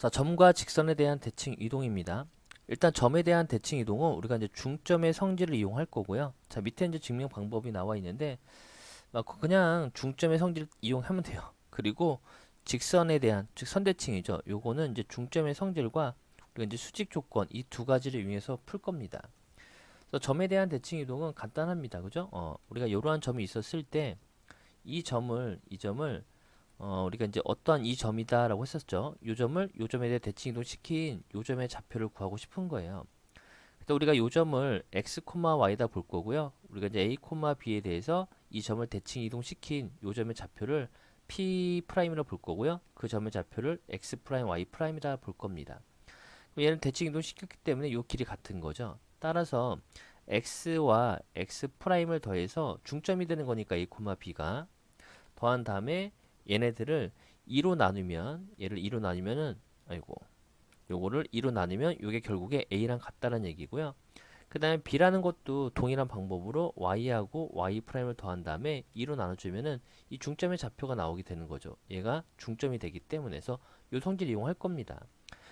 자, 점과 직선에 대한 대칭 이동입니다. 일단 점에 대한 대칭 이동은 우리가 이제 중점의 성질을 이용할 거고요. 자, 밑에 이제 증명 방법이 나와 있는데 그냥 중점의 성질을 이용하면 돼요. 그리고 직선에 대한 즉 선대칭이죠. 요거는 이제 중점의 성질과 우리가 이제 수직 조건 이 두 가지를 이용해서 풀 겁니다. 그래서 점에 대한 대칭 이동은 간단합니다. 그죠? 우리가 이러한 점이 있었을 때 이 점을 우리가 이제 어떠한 이 점이다라고 했었죠. 요 점을 요 점에 대해 대칭 이동시킨 요 점의 좌표를 구하고 싶은 거예요. 그래서 우리가 요 점을 x, y다 볼 거고요. 우리가 이제 a, b에 대해서 이 점을 대칭 이동시킨 요 점의 좌표를 p'이라 볼 거고요. 그 점의 좌표를 x', y'이라 볼 겁니다. 얘는 대칭 이동시켰기 때문에 요 길이 같은 거죠. 따라서 x와 x'을 더해서 중점이 되는 거니까 a, b가 더한 다음에 얘네들을 2로 나누면 얘를 2로 나누면은 아이고 요거를 2로 나누면 요게 결국에 a랑 같다는 얘기고요. 그 다음에 b라는 것도 동일한 방법으로 y하고 y'을 더한 다음에 2로 나눠주면은 이 중점의 좌표가 나오게 되는 거죠. 얘가 중점이 되기 때문에 해서 요 성질 이용할 겁니다.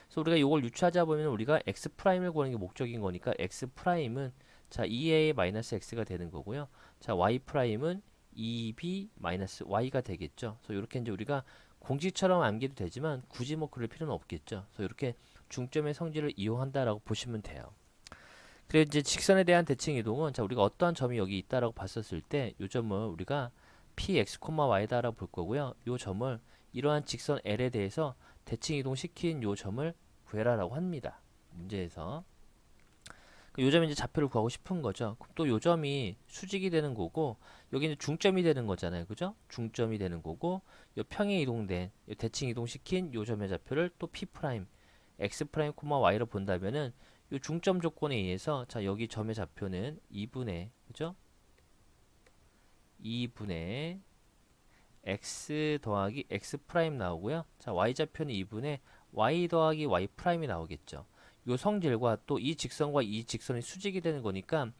그래서 우리가 요걸 유추하자 보면 우리가 x'을 구하는 게 목적인 거니까 x'은 자 2a-x가 되는 거고요. 자 y'은 2b-y가 되겠죠. 그래서 이렇게 이제 우리가 공식처럼 암기도 되지만 굳이 뭐 그럴 필요는 없겠죠. 그래서 이렇게 중점의 성질을 이용한다라고 보시면 돼요. 그리고 이제 직선에 대한 대칭 이동은 자 우리가 어떠한 점이 여기 있다라고 봤었을 때 이 점을 우리가 px, y다라고 볼 거고요. 이 점을 이러한 직선 l에 대해서 대칭 이동시킨 이 점을 구해라라고 합니다. 문제에서 요 점이 이제 좌표를 구하고 싶은 거죠. 그럼 또 요 점이 수직이 되는 거고 여기는 중점이 되는 거잖아요. 그죠? 중점이 되는 거고 요 평행 이동된 요 대칭 이동시킨 요 점의 좌표를 또 p x y로 본다면은 요 중점 조건에 의해서 자 여기 점의 좌표는 2분의 그죠? 2분의 x 더하기 x 프라임 나오고요. 자 y 좌표는 2분의 y 더하기 y 프라임이 나오겠죠. 요 성질과 또 이 직선과 이 직선이 수직이 되는 거니까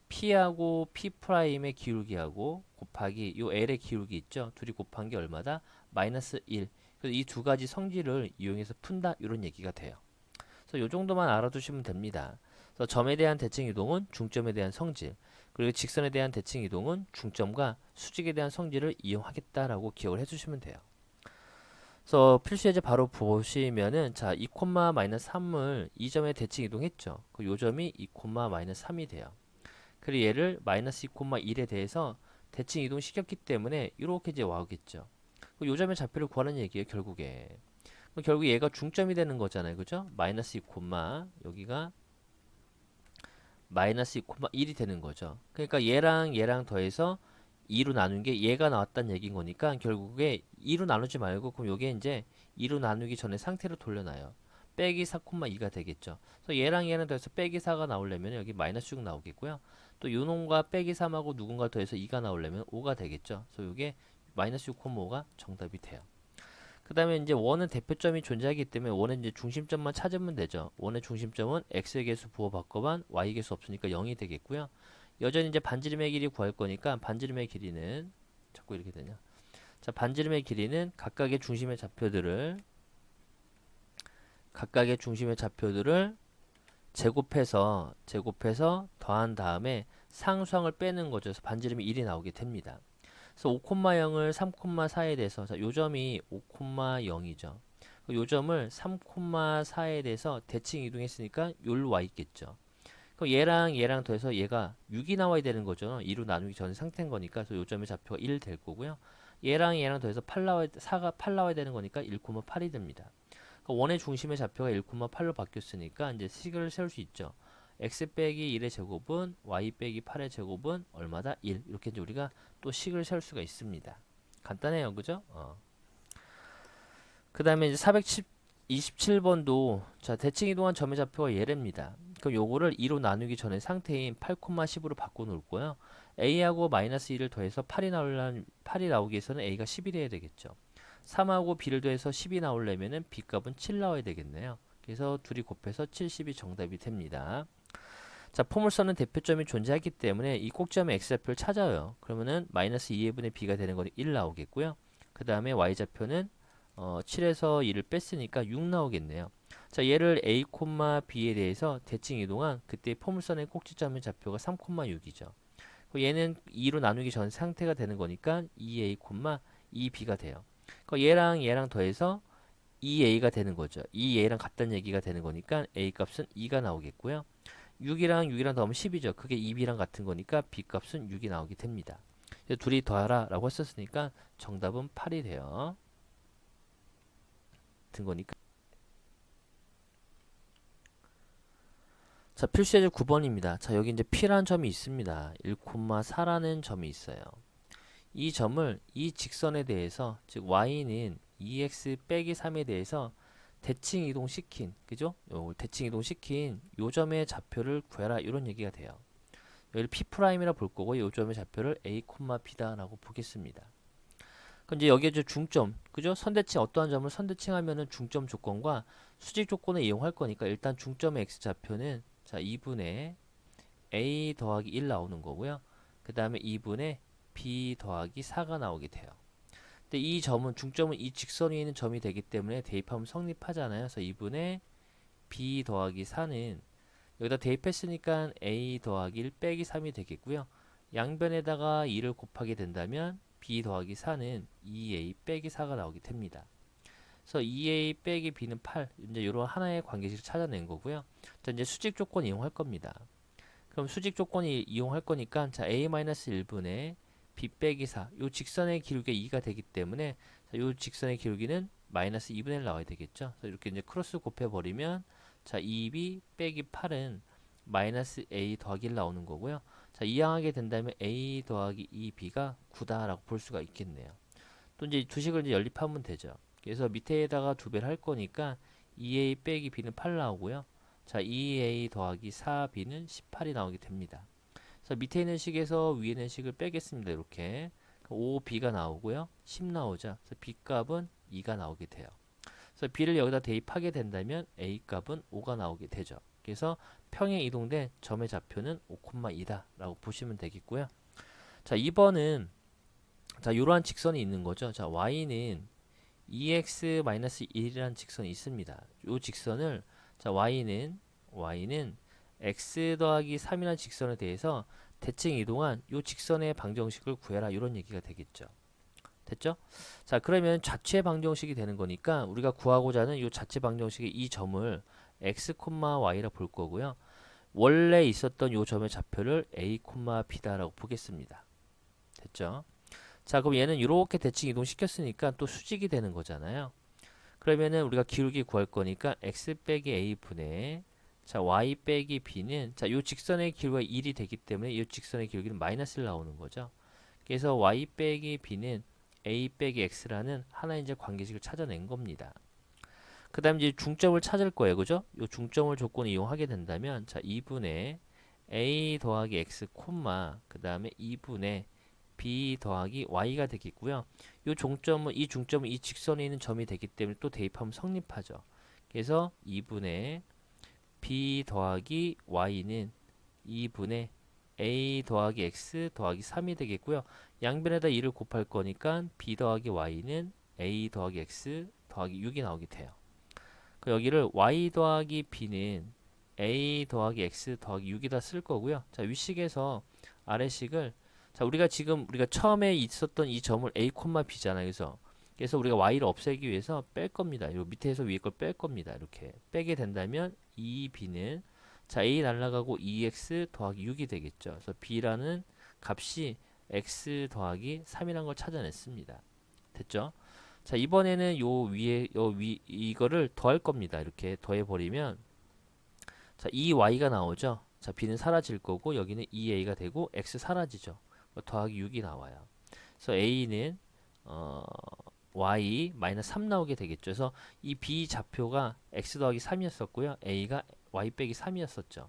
p하고 p 프라임의 기울기하고 곱하기 요 l의 기울기 있죠. 둘이 곱한 게 얼마다? 마이너스 1. 그래서 이 두 가지 성질을 이용해서 푼다 이런 얘기가 돼요. 그래서 요 정도만 알아두시면 됩니다. 그래서 점에 대한 대칭 이동은 중점에 대한 성질, 그리고 직선에 대한 대칭 이동은 중점과 수직에 대한 성질을 이용하겠다라고 기억을 해주시면 돼요. 그래서 필수 예제 바로 보시면은 자 2, 마이너스 3을 이 점에 대칭 이동했죠. 그 요 점이 2, 마이너스 3이 돼요. 그리고 얘를 마이너스 2, 1에 대해서 대칭 이동시켰기 때문에 이렇게 이제 와오겠죠. 요 점의 좌표를 구하는 얘기예요, 결국에. 결국 얘가 중점이 되는 거잖아요. 그죠? 마이너스 2, 여기가 마이너스 2, 1이 되는 거죠. 그러니까 얘랑 더해서 2로 나눈 게 얘가 나왔다는 얘기인 거니까 결국에 2로 나누지 말고 그럼 요게 이제 2로 나누기 전에 상태로 돌려놔요. 빼기 4,2가 되겠죠. 그래서 얘랑 더해서 빼기 4가 나오려면 여기 마이너스 6 나오겠고요. 또 요놈과 빼기 3하고 누군가 더해서 2가 나오려면 5가 되겠죠. 그래서 요게 마이너스 6,5가 정답이 돼요. 그 다음에 이제 원은 대표점이 존재하기 때문에 원의 이제 중심점만 찾으면 되죠. 원의 중심점은 x의 개수 부호 바꿔만 y의 개수 없으니까 0이 되겠고요. 여전히 이제 반지름의 길이 구할 거니까 반지름의 길이는 자꾸 이렇게 되냐. 자, 반지름의 길이는 각각의 중심의 좌표들을 제곱해서 더한 다음에 상수항을 빼는 거죠. 그래서 반지름이 1이 나오게 됩니다. 그래서 5,0을 3,4에 대해서 자, 요 점이 5,0이죠. 요 점을 3,4에 대해서 대칭 이동했으니까 요로 와 있겠죠. 그럼 얘랑 더해서 얘가 6이 나와야 되는 거죠. 2로 나누기 전에 상태인 거니까 그래서 요 점의 좌표가 1 될 거고요. 얘랑 더해서 4가 8 나와야 되는 거니까 1,8이 됩니다. 그러니까 원의 중심의 좌표가 1,8로 바뀌었으니까 이제 식을 세울 수 있죠. x 빼기 1의 제곱은 y 빼기 8의 제곱은 얼마다? 1. 이렇게 이제 우리가 또 식을 세울 수가 있습니다. 간단해요. 그죠? 그 다음에 이제 427번도 자 대칭 이동한 점의 좌표가 얘랍니다. 그럼 요거를 2로 나누기 전에 상태인 8,10으로 바꿔 놓을 거예요. a하고 마이너스 1을 더해서 8이 나오기 위해서는 a가 10이 돼야 되겠죠. 3하고 b를 더해서 10이 나오려면은 b 값은 7 나와야 되겠네요. 그래서 둘이 곱해서 70이 정답이 됩니다. 자, 포물선은 대표점이 존재하기 때문에 이 꼭지점의 x좌표를 찾아요. 그러면은 마이너스 2분의 b가 되는 건 1 나오겠고요. 그 다음에 y좌표는 7에서 2를 뺐으니까 6 나오겠네요. 자, 얘를 a, b에 대해서 대칭 이동한 그때 포물선의 꼭지점의 좌표가 3,6이죠. 얘는 2로 나누기 전 상태가 되는 거니까 2a, 2b가 돼요. 얘랑 더해서 2a가 되는 거죠. 2a랑 같다는 얘기가 되는 거니까 a 값은 2가 나오겠고요. 6이랑 더하면 10이죠. 그게 2b랑 같은 거니까 b 값은 6이 나오게 됩니다. 둘이 더하라 라고 했었으니까 정답은 8이 돼요. 같은 거니까. 자, 필수예제 9번입니다. 자, 여기 이제 P라는 점이 있습니다. 1,4라는 점이 있어요. 이 점을 이 직선에 대해서, 즉 y는 2x 빼기 3에 대해서 대칭 이동시킨, 그죠? 대칭 이동시킨 요 점의 좌표를 구해라 이런 얘기가 돼요. 여기를 P'이라 볼 거고 요 점의 좌표를 A, B다라고 보겠습니다. 그럼 이제 여기에 중점, 그죠? 선대칭 어떠한 점을 선대칭하면은 중점 조건과 수직 조건을 이용할 거니까 일단 중점의 x 좌표는 자 2분의 a 더하기 1 나오는 거고요. 그 다음에 2분의 b 더하기 4가 나오게 돼요. 근데 이 점은 중점은 이 직선 위에 있는 점이 되기 때문에 대입하면 성립하잖아요. 그래서 2분의 b 더하기 4는 여기다 대입했으니까 a 더하기 1 빼기 3이 되겠고요. 양변에다가 2를 곱하게 된다면 b 더하기 4는 2a 빼기 4가 나오게 됩니다. 그래서 2a 빼기 b는 8. 이제 이런 하나의 관계식을 찾아낸 거고요. 자, 이제 수직 조건 이용할 겁니다. 그럼 수직 조건이 이용할 거니까 자, a-1분의 b 빼기 4. 요 직선의 기울기가 2가 되기 때문에 자, 요 직선의 기울기는 마이너스 2분의 1 나와야 되겠죠. 그래서 이렇게 이제 크로스 곱해 버리면 자, 2b 빼기 8은 마이너스 a 더하기 1 나오는 거고요. 자, 이항하게 된다면 a 더하기 2b가 9다라고 볼 수가 있겠네요. 또 이제 두 식을 이제 연립하면 되죠. 그래서 밑에다가 두 배를 할 거니까 2a 빼기 b는 8 나오고요. 자, 2a 더하기 4b는 18이 나오게 됩니다. 그래서 밑에 있는 식에서 위에 있는 식을 빼겠습니다. 이렇게 5b가 나오고요. 10 나오죠. 그래서 b 값은 2가 나오게 돼요. 그래서 b를 여기다 대입하게 된다면 a 값은 5가 나오게 되죠. 그래서 평행 이동된 점의 좌표는 5,2다 라고 보시면 되겠고요. 자, 2번은 자, 이러한 직선이 있는 거죠. 자, y는 2x-1이라는 직선이 있습니다. 이 직선을 자, y는 x 더하기 3이라는 직선에 대해서 대칭 이동한 이 직선의 방정식을 구해라 이런 얘기가 되겠죠. 됐죠? 자, 그러면 자체 방정식이 되는 거니까 우리가 구하고자 하는 이 자체 방정식의 이 점을 x, y라 볼 거고요. 원래 있었던 이 점의 좌표를 a, b다라고 보겠습니다. 됐죠? 자, 그럼 얘는 이렇게 대칭 이동시켰으니까 또 수직이 되는 거잖아요. 그러면은 우리가 기울기 구할 거니까 x 빼기 a 분의 자, y 빼기 b는 자, 요 직선의 기울기가 1이 되기 때문에 이 직선의 기울기는 마이너스를 나오는 거죠. 그래서 y 빼기 b는 a 빼기 x라는 하나의 이제 관계식을 찾아낸 겁니다. 그 다음 이제 중점을 찾을 거예요. 그죠? 요 중점을 조건을 이용하게 된다면 자, 2분의 a 더하기 x 콤마 그 다음에 2분의 b 더하기 y가 되겠고요. 이 중점은 이 직선에 있는 점이 되기 때문에 또 대입하면 성립하죠. 그래서 2분의 b 더하기 y는 2분의 a 더하기 x 더하기 3이 되겠고요. 양변에다 2를 곱할 거니까 b 더하기 y는 a 더하기 x 더하기 6이 나오게 돼요. 여기를 y 더하기 b는 a 더하기 x 더하기 6이다 쓸 거고요. 자, 위식에서 아래식을 자, 우리가 처음에 있었던 이 점을 a, b잖아요. 그래서 우리가 y를 없애기 위해서 뺄 겁니다. 요 밑에서 위에 걸 뺄 겁니다. 이렇게 빼게 된다면 2b는 자, a 날라가고 2x 더하기 6이 되겠죠. 그래서 b라는 값이 x 더하기 3이라는 걸 찾아냈습니다. 됐죠? 자, 이번에는 이거를 더할 겁니다. 이렇게 더해 버리면 자, 2y가 나오죠. 자, b는 사라질 거고 여기는 2a가 되고 x 사라지죠. 더하기 6이 나와요. 그래서 a는 y 마이너스 3 나오게 되겠죠. 그래서 이 b 좌표가 x 더하기 3이었었고요. a가 y 빼기 3이었었죠.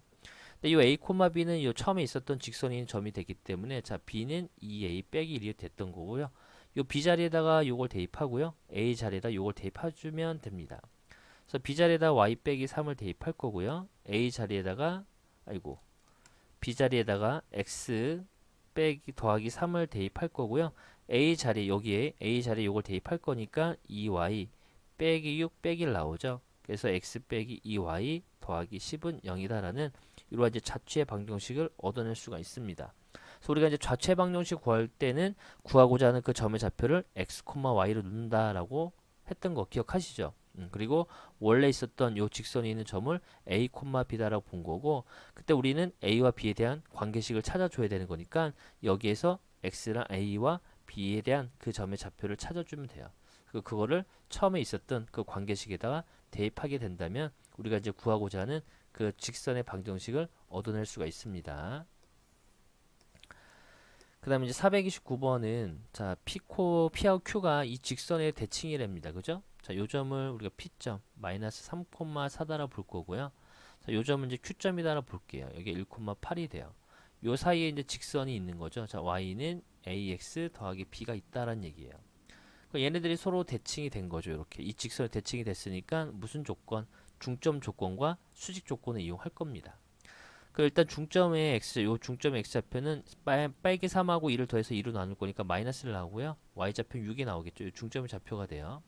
근데 이 a, b는 이 처음에 있었던 직선인 점이 되기 때문에 자, b는 2a 빼기 1이 됐던 거고요. 이 b 자리에다가 요걸 대입하고요. a 자리에다 요걸 대입해주면 됩니다. 그래서 b 자리에다 y 빼기 3을 대입할 거고요. a 자리에다가 b 자리에다가 x 빼기 더하기 3을 대입할 거고요. 여기에 a 자리에 요걸 대입할 거니까 2y 빼기 6 빼기 1 나오죠. 그래서 x 빼기 2y 더하기 10은 0이다라는 이러한 이제 자취의 방정식을 얻어낼 수가 있습니다. 그래서 우리가 이제 좌체 방정식 구할 때는 구하고자 하는 그 점의 좌표를 x, y로 놓는다라고 했던 거 기억하시죠? 그리고 원래 있었던 요 직선이 있는 점을 a, b다라고 본 거고, 그때 우리는 a와 b에 대한 관계식을 찾아줘야 되는 거니까 여기에서 x랑 a와 b에 대한 그 점의 좌표를 찾아주면 돼요. 그거를 처음에 있었던 그 관계식에다가 대입하게 된다면 우리가 이제 구하고자 하는 그 직선의 방정식을 얻어낼 수가 있습니다. 그 다음에 이제 429번은 자 P하고 Q가 이 직선의 대칭이랍니다. 그죠? 자, 요 점을 우리가 P점 마이너스 3,4다라 볼 거고요. 자, 요 점은 이제 Q점이다라 볼게요. 여기 1,8이 돼요. 요 사이에 이제 직선이 있는 거죠. 자, Y는 AX 더하기 B가 있다라는 얘기예요. 얘네들이 서로 대칭이 된 거죠. 이렇게 이 직선이 대칭이 됐으니까 무슨 조건? 중점 조건과 수직 조건을 이용할 겁니다. 그 일단 중점의 x, 요 중점의 x 좌표는 빨개 3하고 2를 더해서 2로 나눌 거니까 마이너스를 나오고요. y 좌표 6이 나오겠죠. 이 중점의 좌표가 돼요.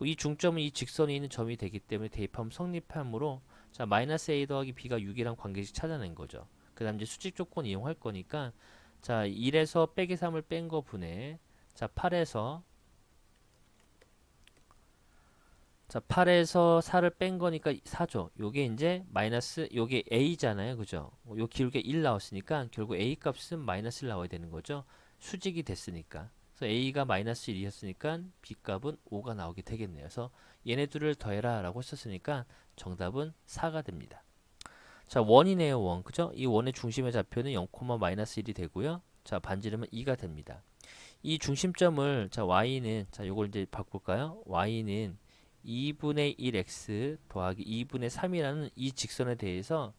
이 중점은 이 직선이 있는 점이 되기 때문에 대입하면 성립하므로 자 마이너스 a 더하기 b가 6이랑 관계식 찾아낸 거죠. 그 다음 이제 수직 조건 이용할 거니까 자 1에서 빼기 3을 뺀 거 분해 자 8에서 4를 뺀 거니까 4죠. 요게 이제 마이너스, 요게 a잖아요. 그죠? 요 기울기 1 나왔으니까 결국 a 값은 마이너스를 나와야 되는 거죠. 수직이 됐으니까. 그래서 a가 마이너스 1이었으니까 b 값은 5가 나오게 되겠네요. 그래서 얘네 둘을 더해라 라고 했었으니까 정답은 4가 됩니다. 자, 원이네요. 원. 그죠? 이 원의 중심의 좌표는 0, 마이너스 1이 되고요. 자, 반지름은 2가 됩니다. 이 중심점을 자, y는 자, 요걸 이제 바꿀까요? y는 2분의 1x 더하기 2분의 3이라는 이 직선에 대해서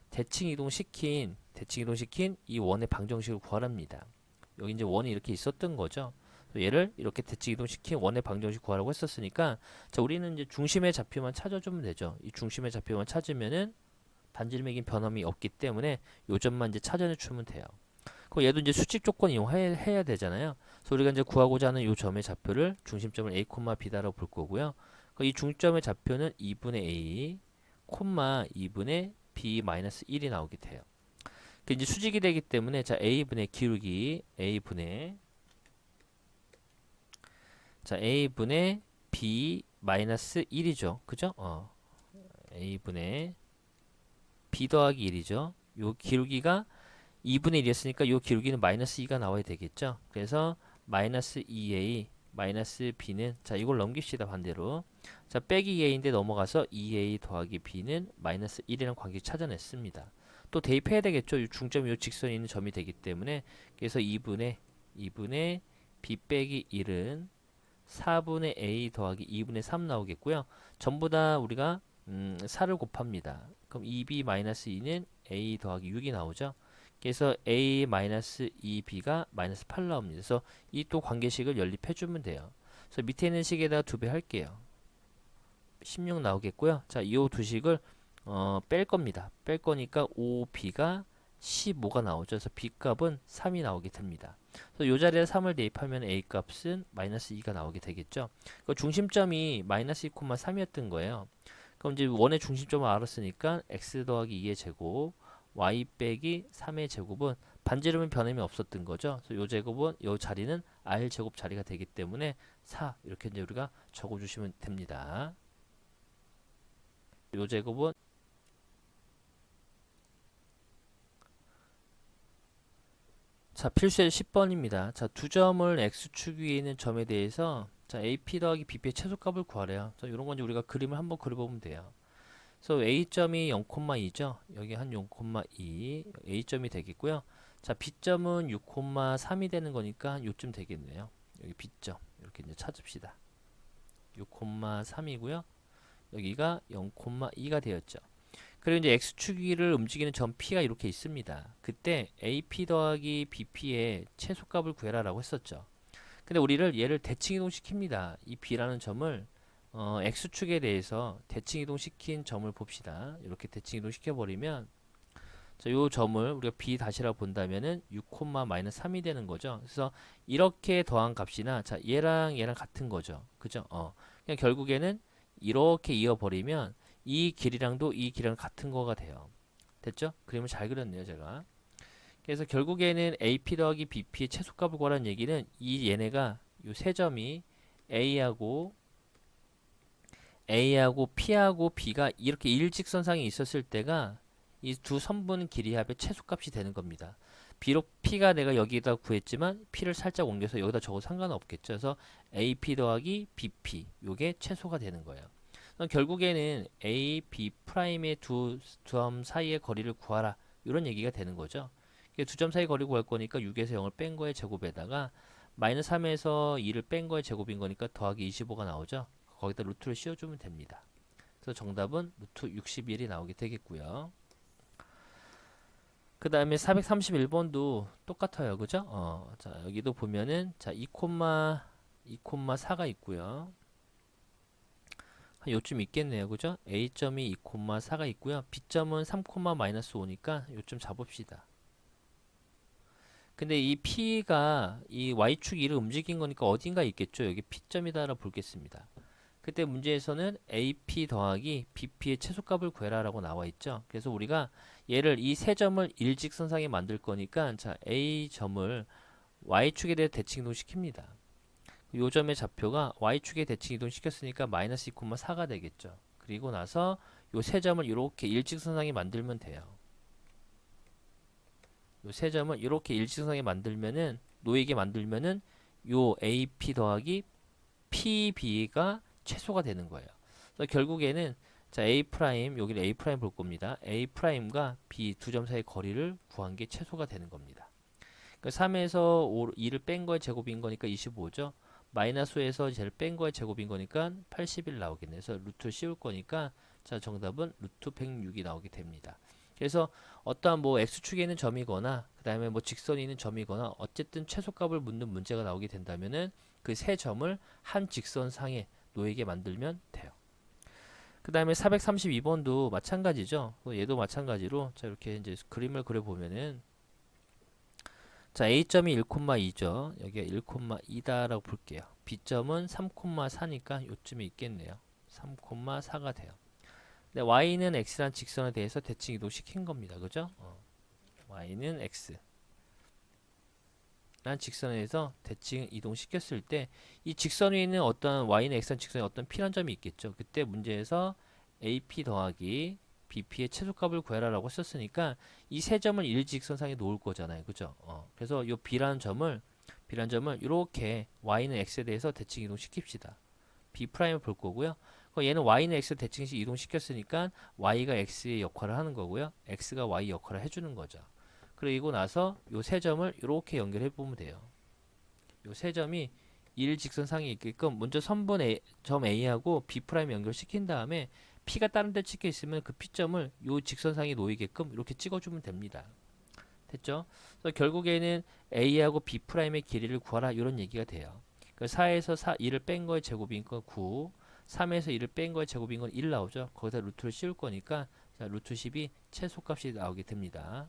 대칭 이동시킨 이 원의 방정식을 구하랍니다. 여기 이제 원이 이렇게 있었던 거죠. 얘를 이렇게 대칭 이동시킨 원의 방정식 구하라고 했었으니까 자 우리는 이제 중심의 좌표만 찾아주면 되죠. 이 중심의 좌표만 찾으면은 반지름의 변함이 없기 때문에 요 점만 이제 찾아내 주면 돼요. 그럼 얘도 이제 수직 조건 이용해야 되잖아요. 그래서 우리가 이제 구하고자 하는 요 점의 좌표를 중심점을 a, b다라고 볼 거고요. 이 중점의 좌표는 2분의 a, 2분의 b 마이너스 1이 나오게 돼요. 그 이제 수직이 되기 때문에 자 a분의 기울기 a분의 b 마이너스 1이죠. 그죠? a분의 b 더하기 1이죠. 요 기울기가 2분의 1이었으니까 요 기울기는 마이너스 2가 나와야 되겠죠. 그래서 마이너스 2a 마이너스 b는 자 이걸 넘깁시다. 반대로 자 빼기 2a인데 넘어가서 2a 더하기 b는 마이너스 1이라는 관계 찾아냈습니다. 또 대입해야 되겠죠. 이 중점이 요 직선에 있는 점이 되기 때문에 그래서 2분의 b 빼기 1은 4분의 a 더하기 2분의 3 나오겠고요. 전부 다 우리가 4를 곱합니다. 그럼 2b 마이너스 2는 a 더하기 6이 나오죠. 그래서 a 마이너스 2b가 마이너스 8 나옵니다. 그래서 이 또 관계식을 연립해 주면 돼요. 그래서 밑에 있는 식에다가 2배 할게요. 16 나오겠고요. 자, 이 두 식을 뺄 겁니다. 뺄 거니까 5b가 15가 나오죠. 그래서 b 값은 3이 나오게 됩니다. 그래서 이 자리에 3을 대입하면 a 값은 마이너스 2가 나오게 되겠죠. 그 중심점이 마이너스 2,3이었던 거예요. 그럼 이제 원의 중심점을 알았으니까 x 더하기 2의 제곱 y 빼기 3의 제곱은 반지름은 변함이 없었던 거죠. 그래서 요 제곱은 요 자리는 r 제곱 자리가 되기 때문에 4 이렇게 이제 우리가 적어주시면 됩니다. 요 제곱은 자 필수의 10번입니다. 자 두 점을 x축 위에 있는 점에 대해서 자 AP 더하기 BP의 최소값을 구하래요. 자 이런 건 이제 우리가 그림을 한번 그려보면 돼요. 그래서 A점이 0,2죠. 여기 한 0,2 A점이 되겠고요. 자 B점은 6,3이 되는 거니까 요쯤 되겠네요. 여기 B점 이렇게 이제 찾읍시다. 6,3이고요. 여기가 0,2가 되었죠. 그리고 이제 x축 위를 움직이는 점 P가 이렇게 있습니다. 그때 AP 더하기 BP의 최소값을 구해라라고 했었죠. 근데 우리를 얘를 대칭 이동시킵니다. 이 B라는 점을 x축에 대해서 대칭 이동시킨 점을 봅시다. 이렇게 대칭 이동시켜 버리면 자, 요 점을 우리가 b 다시라고 본다면은 6,-3이 되는 거죠. 그래서 이렇게 더한 값이나 자, 얘랑 같은 거죠. 그죠? 그냥 결국에는 이렇게 이어버리면 이 길이랑도 이 길이랑 같은 거가 돼요. 됐죠? 그림을 잘 그렸네요, 제가. 그래서 결국에는 AP 더하기 BP의 최소값을 구하라는 얘기는 이 얘네가 요 세 점이 A하고 P하고 B가 이렇게 일직선상에 있었을 때가 이 두 선분 길이 합의 최소값이 되는 겁니다. 비록 P가 내가 여기다 구했지만 P를 살짝 옮겨서 여기다 적어도 상관없겠죠. 그래서 AP 더하기 BP 요게 최소가 되는 거예요. 그럼 결국에는 A, B 프라임의 두 점 사이의 거리를 구하라 이런 얘기가 되는 거죠. 두 점 사이 거리 구할 거니까 6에서 0을 뺀 거의 제곱에다가 마이너스 3에서 2를 뺀 거의 제곱인 거니까 더하기 25가 나오죠. 거기다 루트를 씌워주면 됩니다. 그래서 정답은 루트 61이 나오게 되겠고요. 그 다음에 431번도 똑같아요. 그죠? 자, 여기도 보면은, 자, 2,4가 있고요. 한 요쯤 있겠네요. 그죠? A점이 2,4가 있고요. B점은 3, 마이너스 5니까 요쯤 잡읍시다. 근데 이 P가 이 Y축 2를 움직인 거니까 어딘가 있겠죠. 여기 P점이다라고 보겠습니다. 그때 문제에서는 AP 더하기 BP의 최소값을 구해라 라고 나와 있죠. 그래서 우리가 얘를 이 세 점을 일직선상에 만들 거니까 자 A점을 Y축에 대해 대칭 이동시킵니다. 요 점의 좌표가 Y축에 대칭 이동시켰으니까 마이너스 2,4가 되겠죠. 그리고 나서 요 세 점을 이렇게 일직선상에 만들면 돼요. 요 세 점을 이렇게 일직선상에 만들면은 놓이게 만들면은 요 AP 더하기 PB가 최소가 되는 거예요. 그래서 결국에는 자 A 프라임 여기를 A 프라임 볼 겁니다. A 프라임과 B 두 점 사이의 거리를 구한 게 최소가 되는 겁니다. 그러니까 3에서 5, 2를 뺀 거의 제곱인 거니까 25죠. 마이너스 5에서 제를 뺀 거의 제곱인 거니까 81 나오겠네요. 그래서 루트 씌울 거니까 자 정답은 루트 106이 나오게 됩니다. 그래서 어떠한 뭐 x축에 있는 점이거나 그 다음에 뭐 직선이 있는 점이거나 어쨌든 최소값을 묻는 문제가 나오게 된다면은 그 세 점을 한 직선상에 놓이게 만들면 돼요. 그 다음에 432번도 마찬가지죠. 얘도 마찬가지로 자 이렇게 이제 그림을 그려보면은 자 A점이 1,2죠. 여기가 1,2다라고 볼게요. B점은 3,4니까 요쯤에 있겠네요. 3,4가 돼요. 근데 Y는 X란 직선에 대해서 대칭 이동시킨 겁니다. 그죠? Y는 X 란 직선에 대해서 대칭 이동시켰을 때 이 직선 위에 있는 어떤 Y는 X란 직선에 어떤 P란 점이 있겠죠. 그때 문제에서 AP 더하기 BP의 최소값을 구해라 라고 썼으니까 이 세 점을 일직선상에 놓을 거잖아요. 그죠? 그래서 이 B라는 점을 이렇게 Y는 X에 대해서 대칭 이동시킵시다. B 프라임을 볼 거고요. 얘는 Y는 X 대칭 이동시켰으니까 Y가 X의 역할을 하는 거고요. X가 Y 역할을 해주는 거죠. 그리고 나서 요 세 점을 이렇게 연결해 보면 돼요. 요 세 점이 일직선상에 있게끔 먼저 선분 점 A하고 B 프라임 연결시킨 다음에 P가 다른 데 찍혀 있으면 그 P점을 요 직선상에 놓이게끔 이렇게 찍어주면 됩니다. 됐죠? 그래서 결국에는 A하고 B 프라임의 길이를 구하라 이런 얘기가 돼요. 4에서 2를 뺀 거의 제곱인 건 9, 3에서 2를 뺀 거의 제곱인 건 1 나오죠. 거기다 루트를 씌울 거니까 자, 루트 10이 최소값이 나오게 됩니다.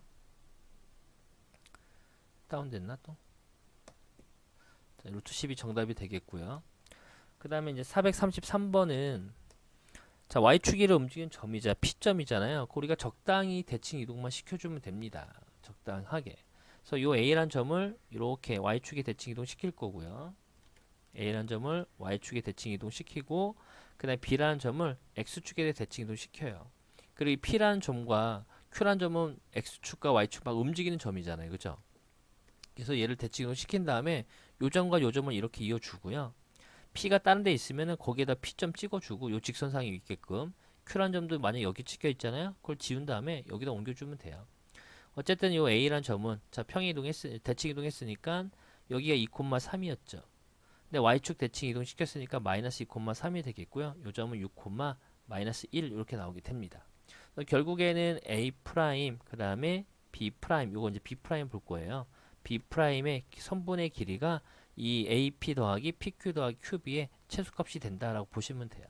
다운됐나 또? 자, 루트 10이 정답이 되겠고요. 그 다음에 이제 433번은 자 Y축이를 움직이는 점이자 P점이잖아요. 우리가 적당히 대칭 이동만 시켜주면 됩니다. 적당하게. 그래서 요 A란 점을 이렇게 Y축에 대칭 이동시킬 거고요. A라는 점을 Y축에 대칭 이동시키고 그 다음에 B라는 점을 X축에 대칭 이동시켜요. 그리고 이 P라는 점과 Q라는 점은 X축과 Y축 막 움직이는 점이잖아요. 그죠? 그래서 얘를 대칭 이동시킨 다음에 요 점과 요 점을 이렇게 이어주고요. P가 다른 데 있으면은 거기에다 P점 찍어주고 요 직선상에 있게끔 Q라는 점도 만약 여기 찍혀 있잖아요. 그걸 지운 다음에 여기다 옮겨주면 돼요. 어쨌든 요 A라는 점은 자 대칭 이동했으니까 여기가 2,3이었죠. 근데 Y축 대칭 이동시켰으니까 마이너스 2,3이 되겠고요. 요 점은 6, 마이너스 1 이렇게 나오게 됩니다. 결국에는 A 프라임 그 다음에 B 프라임 요거 이제 B 프라임 볼 거예요. B 프라임의 선분의 길이가 이 AP 더하기 PQ 더하기 QB의 최소값이 된다라고 보시면 돼요.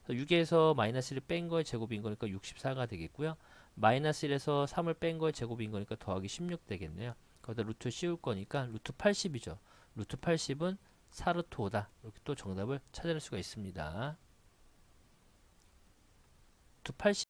6에서 마이너스 1을 뺀 거의 제곱인 거니까 64가 되겠고요. 마이너스 1에서 3을 뺀 거의 제곱인 거니까 더하기 16 되겠네요. 거기다 루트 씌울 거니까 루트 80이죠. 루트 80은 4루트 5다. 이렇게 또 정답을 찾아낼 수가 있습니다. 두 80